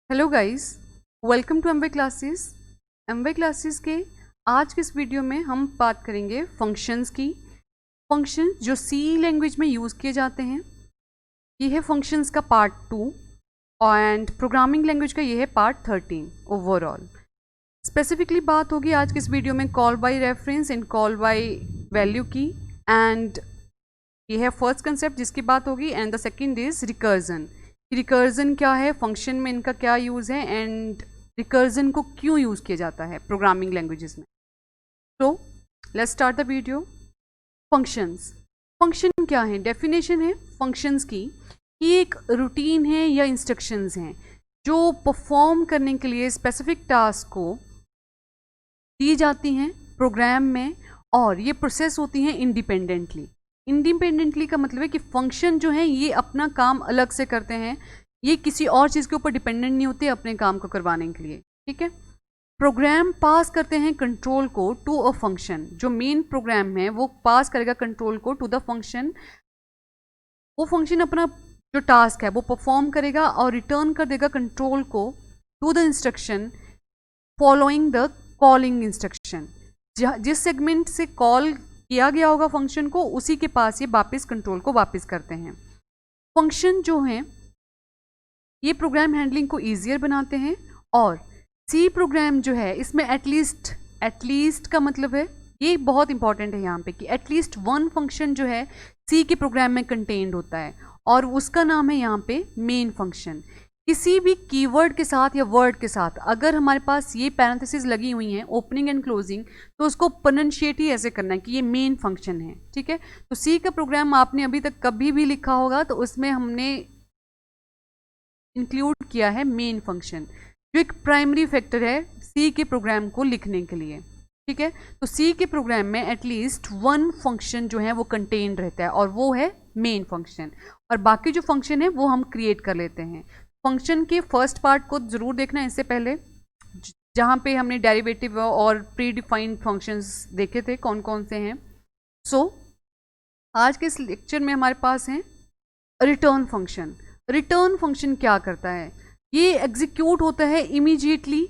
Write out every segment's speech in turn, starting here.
Hello guys, welcome to Amway classes. Amway classes के आज के इस वीडियो में हम बात करेंगे फंक्शंस की। फंक्शन जो सी लैंग्वेज में यूज़ किए जाते हैं, ये है फंक्शंस का पार्ट 2 एंड प्रोग्रामिंग लैंग्वेज का ये है पार्ट 13 ओवरऑल। स्पेसिफिकली बात होगी आज के इस वीडियो में call by reference and call by value की, एंड ये है फर्स्ट कंसेप्ट जिसकी बात होगी, and the second is recursion. Recursion क्या है, फंक्शन में इनका क्या यूज़ है, एंड रिकर्जन को क्यों यूज़ किया जाता है प्रोग्रामिंग लैंग्वेजेस में। तो let's start the video. Functions, function क्या है, डेफिनेशन है फंक्शंस की कि एक रूटीन है या इंस्ट्रक्शंस हैं जो परफॉर्म करने के लिए स्पेसिफिक टास्क को दी जाती हैं प्रोग्राम में, और ये प्रोसेस होती हैं इंडिपेंडेंटली। इंडिपेंडेंटली का मतलब है कि फंक्शन जो है ये अपना काम अलग से करते हैं, ये किसी और चीज़ के ऊपर डिपेंडेंट नहीं होते अपने काम को करवाने के लिए। ठीक है, प्रोग्राम पास करते हैं कंट्रोल को टू अ फंक्शन। जो मेन प्रोग्राम है वो पास करेगा कंट्रोल को टू द फंक्शन। वो फंक्शन अपना जो टास्क है वो परफॉर्म करेगा और रिटर्न कर देगा कंट्रोल को to the instruction following the calling instruction. जिस सेगमेंट से कॉल किया गया होगा फंक्शन को, उसी के पास ये वापस कंट्रोल को वापस करते हैं। फंक्शन जो हैं ये प्रोग्राम हैंडलिंग को ईजियर बनाते हैं, और सी प्रोग्राम जो है इसमें एटलीस्ट का मतलब है, ये बहुत इंपॉर्टेंट है यहाँ पे कि एटलीस्ट वन फंक्शन जो है सी के प्रोग्राम में कंटेन्ड होता है, और उसका नाम है यहाँ पे मेन फंक्शन। किसी भी कीवर्ड के साथ या वर्ड के साथ अगर हमारे पास ये पैरेंथेसिस लगी हुई हैं ओपनिंग एंड क्लोजिंग, तो उसको प्रोनाउंशिएट ही ऐसे करना है कि ये मेन फंक्शन है। ठीक है, तो सी का प्रोग्राम आपने अभी तक कभी भी लिखा होगा तो उसमें हमने इंक्लूड किया है मेन फंक्शन, जो एक प्राइमरी फैक्टर है सी के प्रोग्राम को लिखने के लिए। ठीक है, तो सी के प्रोग्राम में एटलीस्ट वन फंक्शन जो है वो कंटेन रहता है, और वो है मेन फंक्शन, और बाकी जो फंक्शन है वो हम क्रिएट कर लेते हैं। फंक्शन के फर्स्ट पार्ट को ज़रूर देखना है इससे पहले, जहाँ पे हमने डेरिवेटिव और प्री डिफाइंड फंक्शंस देखे थे कौन कौन से हैं। सो आज के इस लेक्चर में हमारे पास हैं रिटर्न फंक्शन। रिटर्न फंक्शन क्या करता है, ये एग्जीक्यूट होता है इमीडिएटली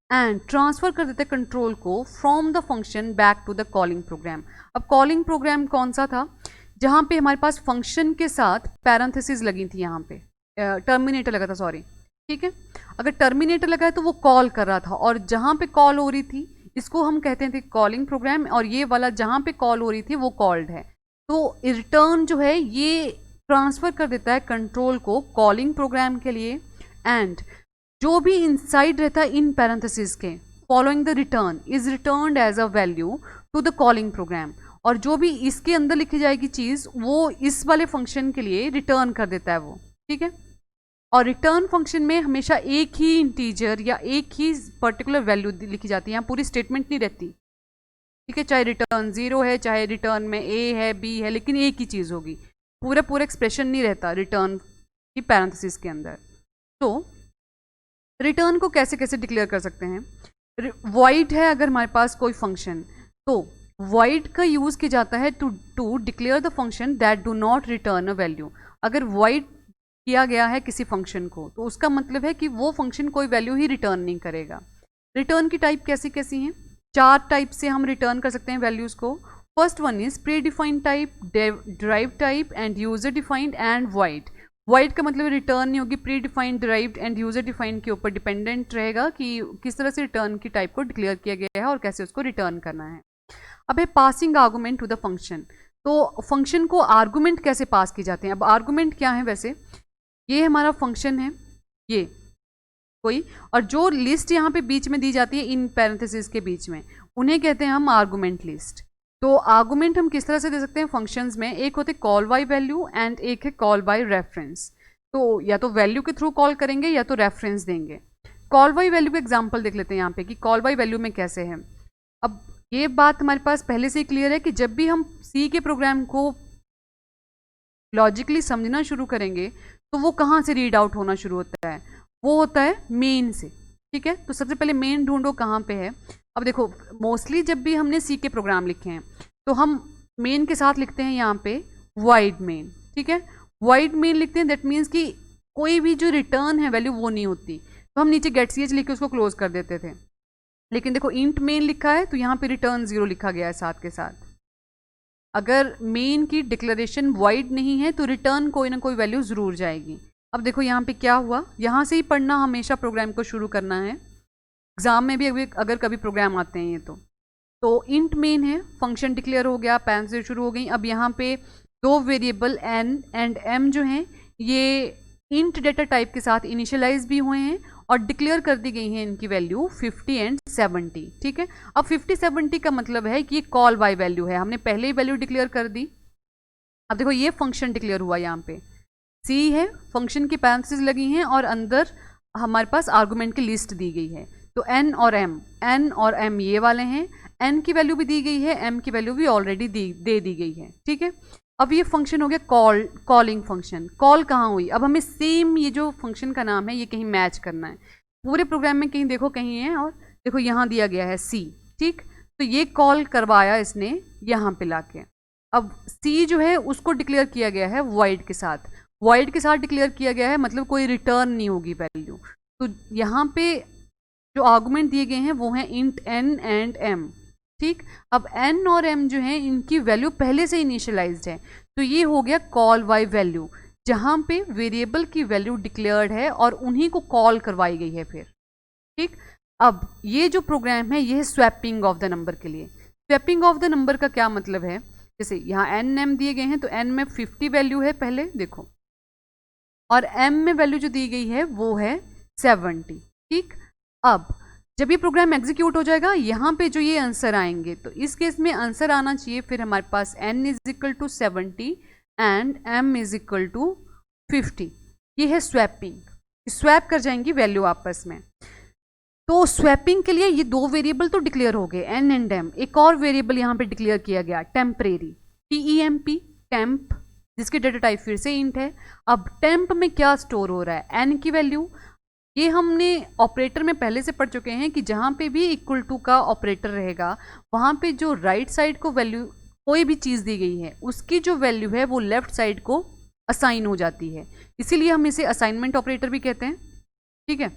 एंड ट्रांसफ़र कर देता है कंट्रोल को from the function back to the calling program. अब कॉलिंग प्रोग्राम कौन सा था, जहाँ पे हमारे पास फंक्शन के साथ पैरेंथेसिस लगी थी, यहाँ पे टर्मिनेटर लगा था, सॉरी। ठीक है, अगर टर्मिनेटर लगा है तो वो कॉल कर रहा था, और जहाँ पे कॉल हो रही थी इसको हम कहते थे कॉलिंग प्रोग्राम, और ये वाला जहाँ पे कॉल हो रही थी वो कॉल्ड है। तो रिटर्न जो है ये ट्रांसफ़र कर देता है कंट्रोल को कॉलिंग प्रोग्राम के लिए, एंड जो भी इनसाइड रहता है इन पैरेंथेसिस के following the return is returned as a value to the calling program, और जो भी इसके अंदर लिखी जाएगी चीज़ वो इस वाले फंक्शन के लिए रिटर्न कर देता है वो। ठीक है, और रिटर्न फंक्शन में हमेशा एक ही इंटीजर या एक ही पर्टिकुलर वैल्यू लिखी जाती है, यहाँ पूरी स्टेटमेंट नहीं रहती। ठीक है, चाहे रिटर्न 0 है, चाहे रिटर्न में ए है बी है, लेकिन एक ही चीज़ होगी, पूरा एक्सप्रेशन नहीं रहता रिटर्न की पैरेंथेसिस के अंदर। तो रिटर्न को कैसे कैसे डिक्लेयर कर सकते हैं। वॉइड है अगर हमारे पास कोई फंक्शन, तो वॉइड का यूज़ किया जाता है to declare the function that do not return a value. अगर वॉइड किया गया है किसी फंक्शन को तो उसका मतलब है कि वो फंक्शन कोई वैल्यू ही रिटर्न नहीं करेगा। रिटर्न की टाइप कैसी कैसी हैं, 4 टाइप से हम रिटर्न कर सकते हैं वैल्यूज़ को। First one is pre defined type, derive type and user defined and void. Void का मतलब रिटर्न नहीं होगी, pre defined, derived and user defined के ऊपर डिपेंडेंट रहेगा कि किस तरह से रिटर्न की टाइप को डिक्लेयर किया गया है और कैसे उसको रिटर्न करना है। अब है passing argument to the function. तो फंक्शन को आर्गूमेंट कैसे पास की जाते हैं। अब आर्गूमेंट क्या है, वैसे ये हमारा फंक्शन है ये कोई, और जो लिस्ट यहाँ पे बीच में दी जाती है इन पैरेंथेसिस के बीच में, उन्हें कहते हैं हम आर्गूमेंट लिस्ट। तो आर्गूमेंट हम किस तरह से दे सकते हैं फंक्शंस में, एक होते कॉल बाय वैल्यू एंड एक है कॉल बाय रेफरेंस। तो या तो वैल्यू के थ्रू कॉल करेंगे या तो रेफरेंस देंगे। कॉल बाय वैल्यू का एग्जाम्पल देख लेते हैं यहाँ पे कि कॉल बाय वैल्यू में कैसे है। अब ये बात हमारे पास पहले से ही क्लियर है कि जब भी हम सी के प्रोग्राम को लॉजिकली समझना शुरू करेंगे तो वो कहाँ से रीड आउट होना शुरू होता है, वो होता है मेन से। ठीक है, तो सबसे पहले मेन ढूंढो कहाँ पे है। अब देखो मोस्टली जब भी हमने सी के प्रोग्राम लिखे हैं तो हम मेन के साथ लिखते हैं यहाँ पे वाइड मेन। ठीक है, वाइड मेन लिखते हैं, दैट मीन्स कि कोई भी जो रिटर्न है वैल्यू वो नहीं होती। तो हम नीचे गेट ch लिख के उसको क्लोज कर देते थे। लेकिन देखो इंट मेन लिखा है तो यहाँ पे रिटर्न 0 लिखा गया है साथ के साथ। अगर मेन की डिक्लेरेशन वॉइड नहीं है तो रिटर्न कोई ना कोई वैल्यू ज़रूर जाएगी। अब देखो यहाँ पे क्या हुआ, यहाँ से ही पढ़ना हमेशा प्रोग्राम को शुरू करना है। एग्जाम में भी अगर कभी प्रोग्राम आते हैं ये तो इंट मेन है, फंक्शन डिक्लेयर हो गया, पैन से शुरू हो गई। अब यहाँ पे दो वेरिएबल n एंड m जो हैं ये इंट डेटा टाइप के साथ इनिशियलाइज भी हुए हैं और डिक्लेयर कर दी गई है इनकी वैल्यू 50 एंड 70। ठीक है, अब 50 70 का मतलब है कि ये कॉल बाय वैल्यू है, हमने पहले ही वैल्यू डिक्लेयर कर दी। अब देखो ये फंक्शन डिक्लेयर हुआ, यहाँ पे c है, फंक्शन की पैरेंथेसिस लगी हैं और अंदर हमारे पास आर्गुमेंट की लिस्ट दी गई है। तो n और m ये वाले हैं, n की वैल्यू भी दी गई है, m की वैल्यू भी ऑलरेडी दे दी गई है। ठीक है, अब ये फंक्शन हो गया कॉलिंग फंक्शन। कॉल कहाँ हुई, अब हमें सेम ये जो फंक्शन का नाम है ये कहीं मैच करना है। पूरे प्रोग्राम में कहीं देखो कहीं है, और देखो यहाँ दिया गया है c। ठीक, तो ये कॉल करवाया इसने यहाँ पे लाके। अब c जो है उसको डिक्लेयर किया गया है वॉइड के साथ, वॉइड के साथ डिक्लेयर किया गया है, मतलब कोई रिटर्न नहीं होगी वैल्यू। तो यहाँ पे जो आर्गुमेंट दिए गए हैं वो हैं इंट n एंड m। ठीक, अब n और m जो हैं इनकी वैल्यू पहले से इनिशियलाइज्ड है, तो ये हो गया कॉल बाय वैल्यू, जहाँ पे वेरिएबल की वैल्यू डिक्लेयर्ड है और उन्हीं को कॉल करवाई गई है फिर। ठीक, अब ये जो प्रोग्राम है ये है स्वैपिंग ऑफ द नंबर के लिए। स्वैपिंग ऑफ द नंबर का क्या मतलब है, जैसे यहाँ n m दिए गए हैं तो n में 50 वैल्यू है पहले देखो, और m में वैल्यू जो दी गई है वो है 70। ठीक, अब जब ये प्रोग्राम एग्जीक्यूट हो जाएगा यहाँ पे जो ये आंसर आएंगे, तो इस केस में आंसर आना चाहिए फिर हमारे पास n is equal to 70 and m is equal to 50। ये है स्वैपिंग, स्वैप कर जाएंगी वैल्यू आपस में। तो स्वैपिंग के लिए ये दो वेरिएबल तो डिक्लेयर हो गए n एंड m, एक और वेरिएबल यहाँ पे डिक्लेयर किया गया टेम्परेरी, TEMP, टेम्प, जिसकी डेटा टाइप फिर से इंट है। अब टेम्प में क्या स्टोर हो रहा है, n की वैल्यू। ये हमने ऑपरेटर में पहले से पढ़ चुके हैं कि जहाँ पे भी इक्वल टू का ऑपरेटर रहेगा वहाँ पे जो राइट साइड को वैल्यू कोई भी चीज़ दी गई है उसकी जो वैल्यू है वो लेफ्ट साइड को असाइन हो जाती है, इसीलिए हम इसे असाइनमेंट ऑपरेटर भी कहते हैं। ठीक है,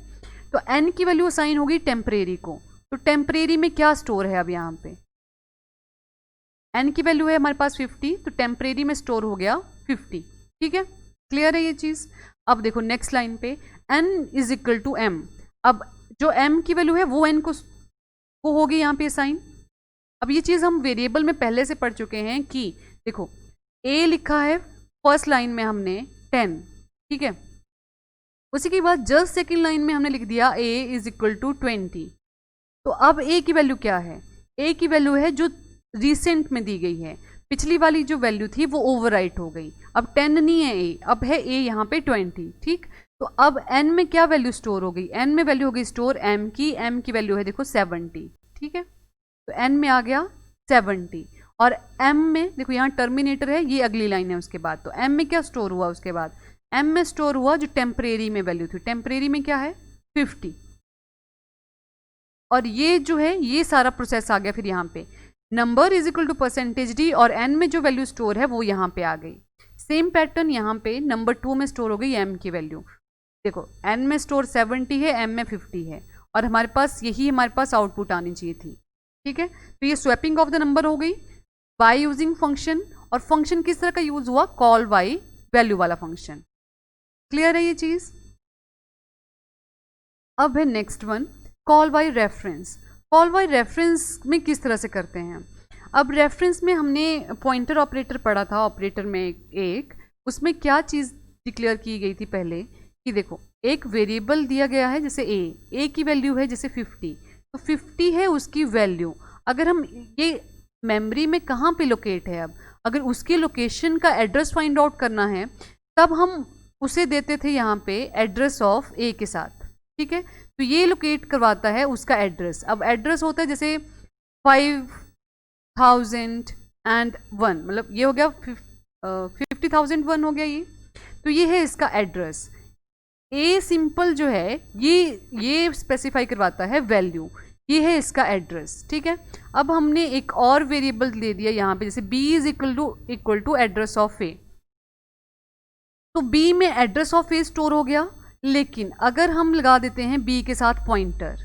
तो n की वैल्यू असाइन होगी टेम्परेरी को, तो टेम्परेरी में क्या स्टोर है, अब यहाँ पे n की वैल्यू है हमारे पास 50, तो टेम्परेरी में स्टोर हो गया 50। ठीक है, क्लियर है ये चीज़। अब देखो नेक्स्ट लाइन पे n is equal to m, अब जो m की वैल्यू है वो n को होगी यहाँ पे साइन। अब ये चीज़ हम वेरिएबल में पहले से पढ़ चुके हैं कि देखो a लिखा है फर्स्ट लाइन में हमने 10, ठीक है, उसी के बाद जस्ट सेकेंड लाइन में हमने लिख दिया a इज इक्वल टू 20। तो अब a की वैल्यू क्या है, a की वैल्यू है जो रिसेंट में दी गई है, पिछली वाली जो वैल्यू थी वो ओवरराइट हो गई। अब 10 नहीं है a, अब है a यहाँ पे 20। ठीक, तो अब n में क्या वैल्यू स्टोर हो गई, n में वैल्यू हो गई स्टोर m की वैल्यू है देखो 70। ठीक है, तो n में आ गया 70 और m में देखो यहाँ टर्मिनेटर है, ये अगली लाइन है उसके बाद। तो m में क्या स्टोर हुआ, उसके बाद m में स्टोर हुआ जो टेम्परेरी में वैल्यू थी, टेम्परेरी में क्या है 50, और ये जो है ये सारा प्रोसेस आ गया फिर यहाँ पे number is equal to percentage d और n में जो वैल्यू स्टोर है वो यहाँ पे आ गई। सेम पैटर्न यहाँ पे नंबर 2 में स्टोर हो गई m की वैल्यू, देखो n में स्टोर 70 है, m में 50 है, और हमारे पास यही हमारे पास आउटपुट आनी चाहिए थी। ठीक है, तो ये स्वैपिंग ऑफ द नंबर हो गई बाय यूजिंग फंक्शन, और फंक्शन किस तरह का यूज हुआ, कॉल बाय वैल्यू वाला फंक्शन। क्लियर है ये चीज। अब है next one call by reference. Call by reference में किस तरह से करते हैं, अब रेफरेंस में हमने पॉइंटर ऑपरेटर पढ़ा था, ऑपरेटर में एक उसमें क्या चीज़ डिक्लेयर की गई थी पहले कि देखो एक वेरिएबल दिया गया है जैसे a की वैल्यू है जैसे 50, तो 50 है उसकी वैल्यू। अगर हम ये मेमोरी में कहाँ पे लोकेट है, अब अगर उसके लोकेशन का एड्रेस फाइंड आउट करना है तब हम उसे देते थे यहाँ पे एड्रेस ऑफ a के साथ। ठीक है, तो ये लोकेट करवाता है उसका एड्रेस। अब एड्रेस होता है जैसे 5001, मतलब ये हो गया 50,001 हो गया ये, तो ये है इसका एड्रेस। ए सिंपल जो है ये स्पेसिफाई करवाता है वैल्यू, ये है इसका एड्रेस। ठीक है, अब हमने एक और वेरिएबल दे दिया यहाँ पे जैसे b is equal to address of A, तो b में एड्रेस ऑफ ए स्टोर हो गया, लेकिन अगर हम लगा देते हैं बी के साथ पॉइंटर,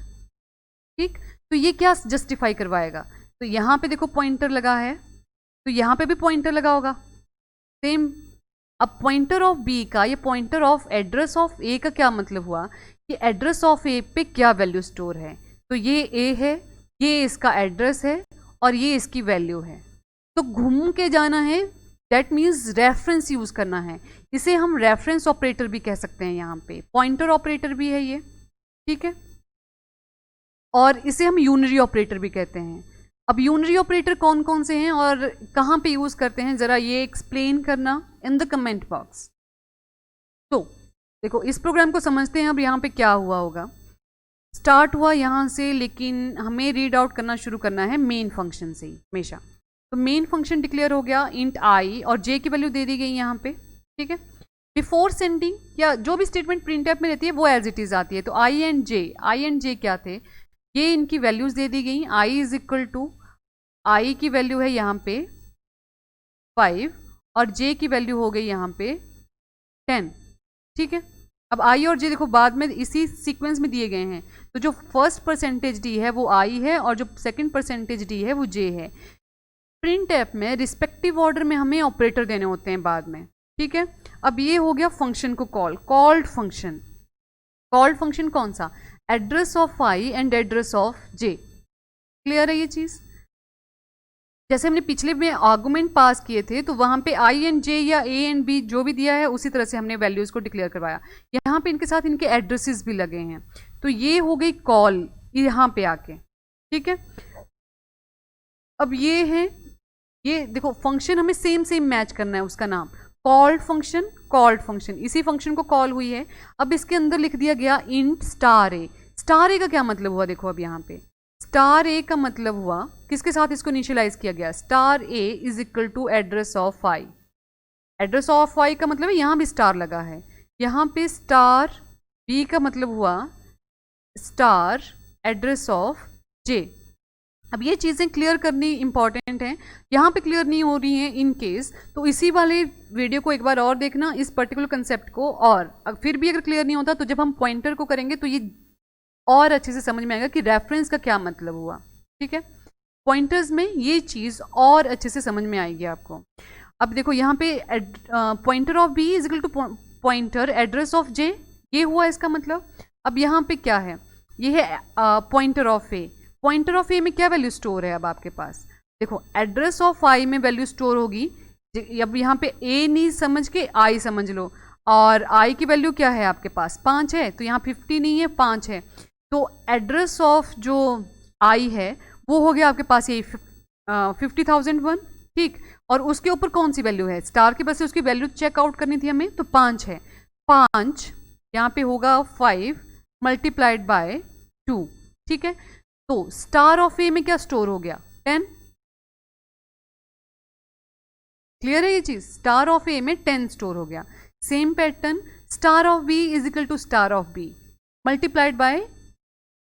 ठीक, तो ये क्या जस्टिफाई करवाएगा? तो यहाँ पे देखो पॉइंटर लगा है, तो यहाँ पे भी पॉइंटर लगा होगा सेम। अब पॉइंटर ऑफ बी का, ये पॉइंटर ऑफ एड्रेस ऑफ ए का क्या मतलब हुआ कि एड्रेस ऑफ ए पे क्या वैल्यू स्टोर है? तो ये ए है, ये इसका एड्रेस है और ये इसकी वैल्यू है। तो घूम के जाना है, दैट मीन्स रेफरेंस यूज करना है। इसे हम रेफरेंस ऑपरेटर भी कह सकते हैं, यहाँ पे पॉइंटर ऑपरेटर भी है ये, ठीक है, और इसे हम यूनरी ऑपरेटर भी कहते हैं। अब यूनरी ऑपरेटर कौन कौन से हैं और कहाँ पे यूज करते हैं, जरा ये एक्सप्लेन करना इन द कमेंट बॉक्स। तो देखो इस प्रोग्राम को समझते हैं। अब यहाँ पे क्या हुआ होगा, स्टार्ट हुआ यहाँ से, लेकिन हमें रीड आउट करना शुरू करना है मेन फंक्शन से ही हमेशा। तो मेन फंक्शन डिक्लेयर हो गया, इंट आई और जे की वैल्यू दे दी गई यहाँ पे, ठीक है। बिफोर सेंडिंग या जो भी स्टेटमेंट प्रिंटएफ में रहती है वो एज इट इज आती है। तो आई एंड जे क्या थे, ये इनकी वैल्यूज दे दी गई। आई इज इक्वल टू, आई की वैल्यू है यहाँ पे 5 और जे की वैल्यू हो गई यहाँ पे 10, ठीक है। अब आई और जे देखो बाद में इसी सीक्वेंस में दिए गए हैं, तो जो फर्स्ट परसेंटेज डी है वो आई है और जो सेकंड परसेंटेज डी है वो जे है। प्रिंट ऐप में रिस्पेक्टिव ऑर्डर में हमें ऑपरेटर देने होते हैं बाद में, ठीक है। अब ये हो गया फंक्शन को कॉल्ड फंक्शन। कॉल्ड फंक्शन कौन सा, address of I and address of J. Clear है ये चीज? जैसे हमने पिछले में आर्गुमेंट पास किए थे, तो वहां पे आई एंड जे या ए एंड बी जो भी दिया है उसी तरह से हमने वैल्यूज को डिक्लेयर करवाया। यहाँ पे इनके साथ इनके एड्रेसेस भी लगे हैं, तो ये हो गई कॉल यहाँ पे आके, ठीक है। अब ये है, ये देखो फंक्शन हमें सेम मैच करना है, उसका नाम कॉल्ड फंक्शन, इसी फंक्शन को कॉल हुई है। अब इसके अंदर लिख दिया गया इंट स्टार ए। स्टार ए का क्या मतलब हुआ, देखो अब यहाँ पे स्टार ए का मतलब हुआ, किसके साथ इसको इनिशियलाइज किया गया, star A is equal to address of I. Address of I का मतलब है यहाँ भी स्टार लगा है, यहाँ पे स्टार बी का मतलब हुआ स्टार एड्रेस ऑफ जे। अब ये चीज़ें क्लियर करनी इंपॉर्टेंट हैं, यहाँ पे क्लियर नहीं हो रही हैं इन केस, तो इसी वाले वीडियो को एक बार और देखना इस पर्टिकुलर कंसेप्ट को, और फिर भी अगर क्लियर नहीं होता तो जब हम पॉइंटर को करेंगे तो ये और अच्छे से समझ में आएगा कि रेफरेंस का क्या मतलब हुआ, ठीक है। पॉइंटर्स में ये चीज़ और अच्छे से समझ में आएगी आपको। अब देखो यहाँ पे pointer of B is equal to pointer address of J, ये हुआ इसका मतलब। अब यहाँ पे क्या है, ये है pointer of A. Pointer of A में क्या वैल्यू स्टोर है अब आपके पास, देखो एड्रेस ऑफ आई में वैल्यू स्टोर होगी। अब यहाँ पे ए नहीं समझ के आई समझ लो, और आई की वैल्यू क्या है आपके पास 5 है, तो यहाँ 50 नहीं है 5 है, तो एड्रेस ऑफ जो आई है वो हो गया आपके पास ये 50,001, ठीक। और उसके ऊपर कौन सी वैल्यू है, स्टार की वजह से उसकी वैल्यू चेकआउट करनी थी हमें, तो 5 है। 5 यहाँ पे होगा 5 मल्टीप्लाइड बाय 2, ठीक है। तो स्टार ऑफ ए में क्या स्टोर हो गया 10। क्लियर है ये चीज, स्टार ऑफ ए में 10 स्टोर हो गया। Same pattern star of B is equal to star of B multiplied by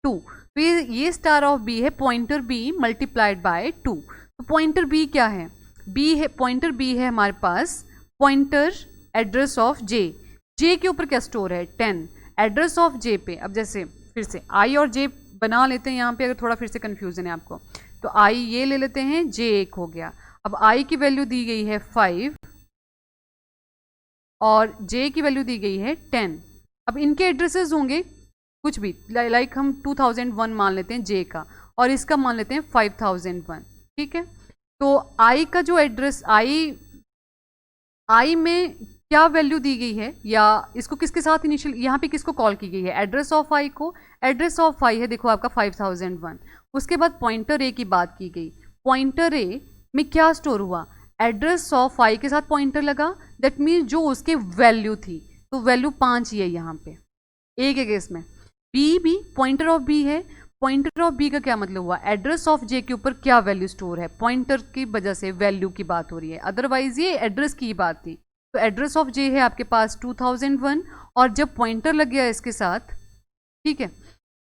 2। तो ये स्टार ऑफ बी है पॉइंटर बी मल्टीप्लाइड बाय 2। तो पॉइंटर बी क्या है, बी है, पॉइंटर बी है हमारे पास पॉइंटर एड्रेस ऑफ जे। जे के ऊपर क्या स्टोर है 10, एड्रेस ऑफ जे पे। अब जैसे फिर से आई और जे बना लेते हैं यहाँ पे, अगर थोड़ा फिर से कंफ्यूजन है आपको, तो आई ये ले लेते हैं, जे एक हो गया। अब आई की वैल्यू दी गई है 5 और जे की वैल्यू दी गई है 10। अब इनके एड्रेसेस होंगे कुछ भी, लाइक हम 2001 मान लेते हैं जे का, और इसका मान लेते हैं 5001, ठीक है। तो आई का जो एड्रेस, आई में क्या वैल्यू दी गई है, या इसको किसके साथ इनिशियल, यहाँ पे किसको कॉल की गई है, एड्रेस ऑफ आई को। एड्रेस ऑफ आई है देखो आपका 5001। उसके बाद पॉइंटर ए की बात की गई, पॉइंटर ए में क्या स्टोर हुआ, एड्रेस ऑफ आई के साथ पॉइंटर लगा, दैट मीन्स जो उसके वैल्यू थी, तो वैल्यू 5 ही है यहाँ पे ए के केस में। बी पॉइंटर ऑफ बी है, पॉइंटर ऑफ बी का क्या मतलब हुआ, एड्रेस ऑफ जे के ऊपर क्या वैल्यू स्टोर है, पॉइंटर की वजह से वैल्यू की बात हो रही है, अदरवाइज ये एड्रेस की बात थी। तो एड्रेस ऑफ जे है आपके पास 2001, और जब पॉइंटर लग गया इसके साथ, ठीक है,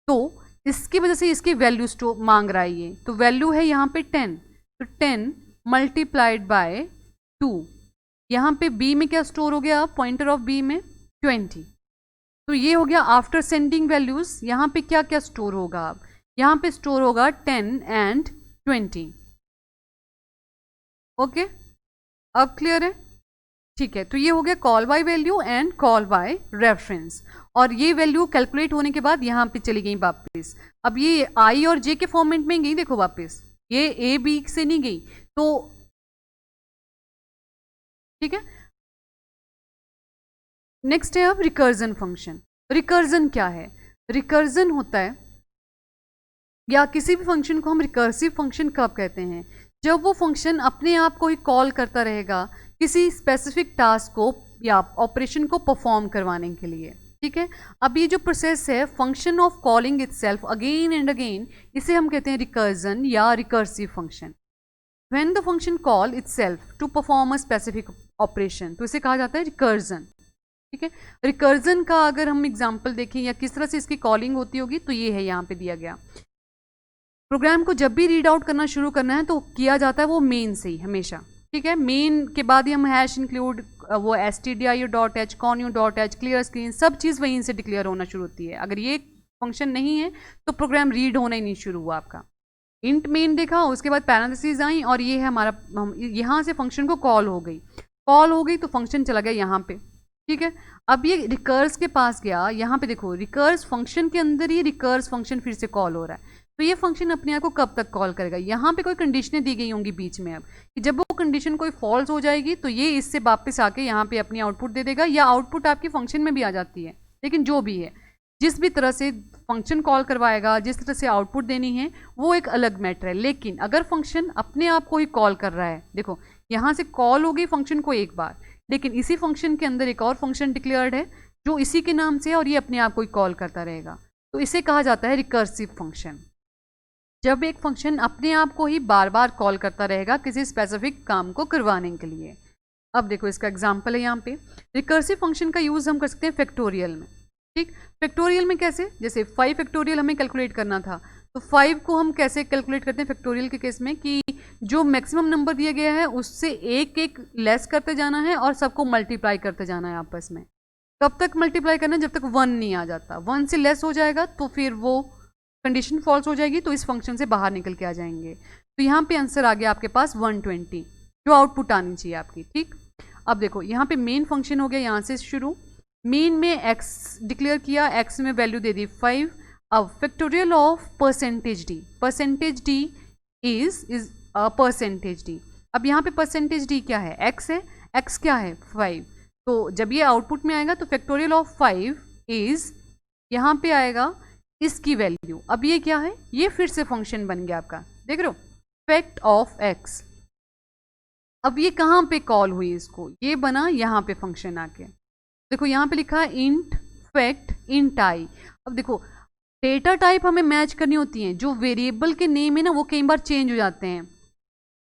तो इसकी वजह से इसकी वैल्यू स्टोर मांग रहा है ये, तो वैल्यू है यहाँ पे 10, तो 10 मल्टीप्लाइड बाय 2। यहाँ पे बी में क्या स्टोर हो गया, पॉइंटर ऑफ बी में 20। तो ये हो गया आफ्टर सेंडिंग वैल्यूज। यहाँ पे क्या क्या स्टोर होगा, अब यहाँ पे स्टोर होगा 10 एंड 20। ओके, अब क्लियर है? ठीक है, तो ये हो गया call by value and call by reference. और ये वैल्यू कैलकुलेट होने के बाद यहाँ पे चली गई वापस। अब ये आई और जे के फॉर्मेट में गई, देखो वापस ये ए बी से नहीं गई। तो ठीक है, नेक्स्ट है अब रिकर्जन फंक्शन। रिकर्जन क्या है? रिकर्जन होता है, या किसी भी फंक्शन को हम रिकर्सिव फंक्शन कब कहते हैं? जब वो फंक्शन अपने आप को ही कॉल करता रहेगा किसी स्पेसिफिक टास्क को या ऑपरेशन को परफॉर्म करवाने के लिए। ठीक है, अब ये जो प्रोसेस है function of calling itself again and again, इसे हम कहते हैं रिकर्जन या recursive function. When the function call itself to perform a specific operation, तो इसे कहा जाता है रिकर्जन। ठीक है, रिकर्जन का अगर हम एग्जाम्पल देखें या किस तरह से इसकी कॉलिंग होती होगी, तो ये है यहाँ पे दिया गया। प्रोग्राम को जब भी रीड आउट करना शुरू करना है तो किया जाता है वो मेन से ही हमेशा। ठीक है, मेन के बाद ही हम हैश इंक्लूड, वो stdio.h, connew.h, क्लियर स्क्रीन, सब चीज़ वहीं से डिक्लेयर होना शुरू होती है। अगर ये फंक्शन नहीं है तो प्रोग्राम रीड होना ही नहीं शुरू हुआ आपका। इंट मेन देखा, उसके बाद पैरेंथेसिस आई और ये है हमारा, हम यहाँ से फंक्शन को कॉल हो गई तो फंक्शन चला गया यहाँ पे। ठीक है, अब ये रिकर्स के पास गया, यहाँ पे देखो रिकर्स फंक्शन के अंदर ही रिकर्स फंक्शन फिर से कॉल हो रहा है। तो ये फंक्शन अपने आप को कब तक कॉल करेगा? यहाँ पे कोई कंडीशनें दी गई होंगी बीच में, अब कि जब वो कंडीशन कोई फॉल्स हो जाएगी तो ये इससे वापस आके यहाँ पे अपनी आउटपुट दे देगा, या आउटपुट आपकी फंक्शन में भी आ जाती है। लेकिन जो भी है, जिस भी तरह से फंक्शन कॉल करवाएगा, जिस तरह से आउटपुट देनी है, वो एक अलग मैटर है। लेकिन अगर फंक्शन अपने आप को ही कॉल कर रहा है, देखो यहाँ से कॉल हो गई फंक्शन को एक बार, लेकिन इसी फंक्शन के अंदर एक और फंक्शन डिक्लेयर्ड है जो इसी के नाम से है और ये अपने आप को ही कॉल करता रहेगा, तो इसे कहा जाता है रिकर्सिव फंक्शन। जब एक फंक्शन अपने आप को ही बार बार कॉल करता रहेगा किसी स्पेसिफिक काम को करवाने के लिए। अब देखो इसका एग्जांपल है यहाँ पे, रिकर्सिव फंक्शन का यूज़ हम कर सकते हैं फैक्टोरियल में। ठीक, फैक्टोरियल में कैसे? जैसे 5 फैक्टोरियल हमें कैलकुलेट करना था, तो 5 को हम कैसे कैलकुलेट करते हैं फैक्टोरियल के केस में, कि जो मैक्सिमम नंबर दिया गया है उससे एक एक लेस करते जाना है और सबको मल्टीप्लाई करते जाना है आपस में। कब तक मल्टीप्लाई करना है? जब तक 1 नहीं आ जाता। 1 से लेस हो जाएगा तो फिर वो कंडीशन फॉल्स हो जाएगी, तो इस फंक्शन से बाहर निकल के आ जाएंगे। तो यहाँ पे आंसर आ गया आपके पास 120, जो आउटपुट आनी चाहिए आपकी। ठीक, अब देखो यहाँ पे मेन फंक्शन हो गया यहाँ से शुरू। मेन में x डिक्लेयर किया, x में वैल्यू दे दी 5। अब factorial of percentage d is percentage d। अब यहाँ पे परसेंटेज d क्या है? x है, x क्या है? 5। तो जब ये आउटपुट में आएगा तो फैक्टोरियल ऑफ 5 इज, यहाँ पे आएगा इसकी वैल्यू। अब ये क्या है? ये फिर से फंक्शन बन गया आपका, देख रहे हो, फैक्ट ऑफ x। अब ये कहाँ पे कॉल हुई? इसको ये बना यहाँ पे फंक्शन आके, देखो यहाँ पे लिखा है इंट फैक्ट इंट आई। अब देखो डेटा टाइप हमें मैच करनी होती हैं, जो वेरिएबल के नेम है ना वो कई बार चेंज हो जाते हैं,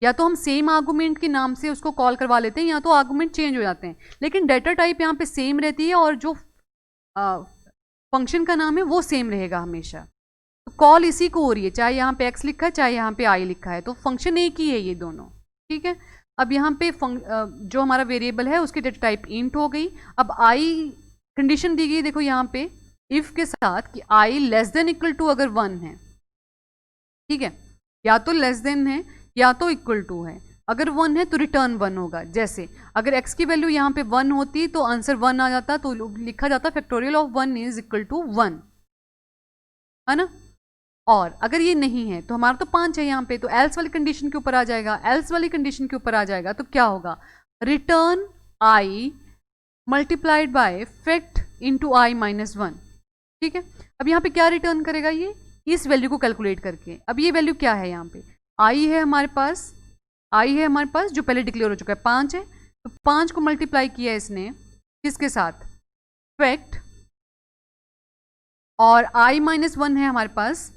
या तो हम सेम आर्गूमेंट के नाम से उसको कॉल करवा लेते हैं या तो आर्गूमेंट चेंज हो जाते हैं, लेकिन डेटा टाइप यहाँ पे सेम रहती है और जो फंक्शन का नाम है वो सेम रहेगा हमेशा। तो कॉल इसी को हो रही है, चाहे यहाँ पे x लिखा है चाहे यहाँ पे i लिखा है, तो फंक्शन एक ही है ये दोनों। ठीक है, अब यहाँ पे जो हमारा वेरिएबल है उसकी डेटा टाइप इंट हो गई। अब i कंडीशन दी गई, देखो यहाँ पे इफ के साथ कि i less than equal to अगर 1 है, ठीक है, या तो लेस देन है या तो इक्वल टू है। अगर 1 है तो रिटर्न 1 होगा। जैसे अगर x की वैल्यू यहाँ पे 1 होती तो आंसर 1 आ जाता, तो लिखा जाता factorial of 1 is equal to 1, है ना। और अगर ये नहीं है तो हमारा तो 5 है यहाँ पे, तो एल्स वाली कंडीशन के ऊपर आ जाएगा। एल्स वाली कंडीशन के ऊपर आ जाएगा तो क्या होगा? Return i multiplied by fact into i minus 1। ठीक है, अब यहाँ पे क्या रिटर्न करेगा ये? इस वैल्यू को कैलकुलेट करके। अब ये वैल्यू क्या है? यहाँ पे i है हमारे पास, जो पहले डिक्लेयर हो चुका है 5 है, तो 5 को मल्टीप्लाई किया इसने किसके साथ? फैक्ट, और i माइनस 1 है हमारे पास।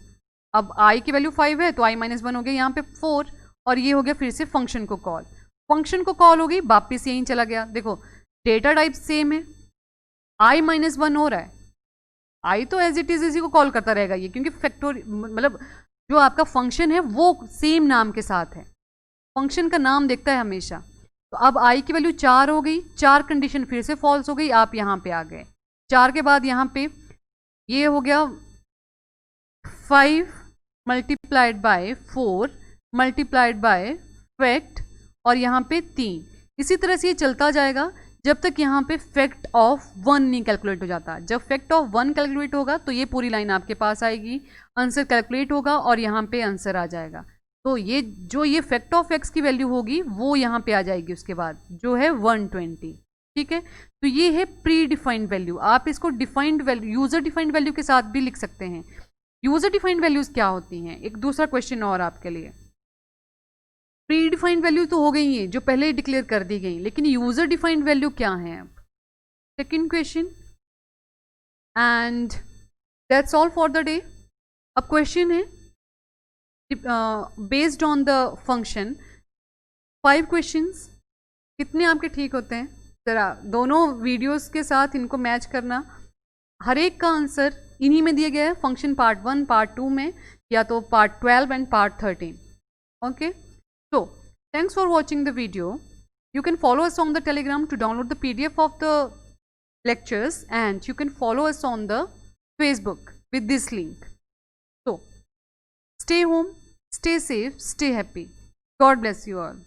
अब i की वैल्यू 5 है तो i माइनस 1 हो गया यहाँ पे 4, और ये हो गया फिर से फंक्शन को कॉल। फंक्शन को कॉल हो गई, वापिस यहीं चला गया। देखो डेटा टाइप सेम है, i माइनस 1 हो रहा है, i तो एज इट इज इसी को कॉल करता रहेगा ये, क्योंकि फैक्टोरियल मतलब जो आपका फंक्शन है वो सेम नाम के साथ है, फंक्शन का नाम देखता है हमेशा। तो अब i की वैल्यू 4 हो गई, 4 कंडीशन फिर से फॉल्स हो गई, आप यहाँ पे आ गए। 4 के बाद यहाँ पे ये हो गया 5 multiplied by 4 multiplied by fact और यहाँ पे 3। इसी तरह से ये चलता जाएगा जब तक यहाँ पे फैक्ट ऑफ 1 नहीं कैलकुलेट हो जाता। जब फैक्ट ऑफ 1 कैलकुलेट होगा तो ये पूरी लाइन आपके पास आएगी, आंसर कैलकुलेट होगा और यहाँ पे आंसर आ जाएगा। तो ये जो ये फैक्ट ऑफ एक्स की वैल्यू होगी वो यहाँ पे आ जाएगी उसके बाद, जो है 120। ठीक है, तो ये है प्री डिफाइंड वैल्यू। आप इसको defined value, user defined value के साथ भी लिख सकते हैं। यूजर डिफाइंड वैल्यूज क्या होती हैं, एक दूसरा क्वेश्चन और आपके लिए। प्री डिफाइंड वैल्यू तो हो गई है जो पहले ही डिक्लेयर कर दी गई, लेकिन यूजर डिफाइंड वैल्यू क्या है अब। Second question, and that's all for the day. अब क्वेश्चन है based on the function 5 questions, कितने आपके ठीक होते हैं ज़रा दोनों वीडियोस के साथ इनको मैच करना। हर एक का आंसर इन्हीं में दिया गया है, फंक्शन पार्ट 1 पार्ट 2 में, या तो part 12 and part 13। Okay, so thanks for watching the video. You can follow us on the Telegram to download the PDF of the lectures, and you can follow us on the Facebook with this link. So stay home, stay safe, stay happy. God bless you all.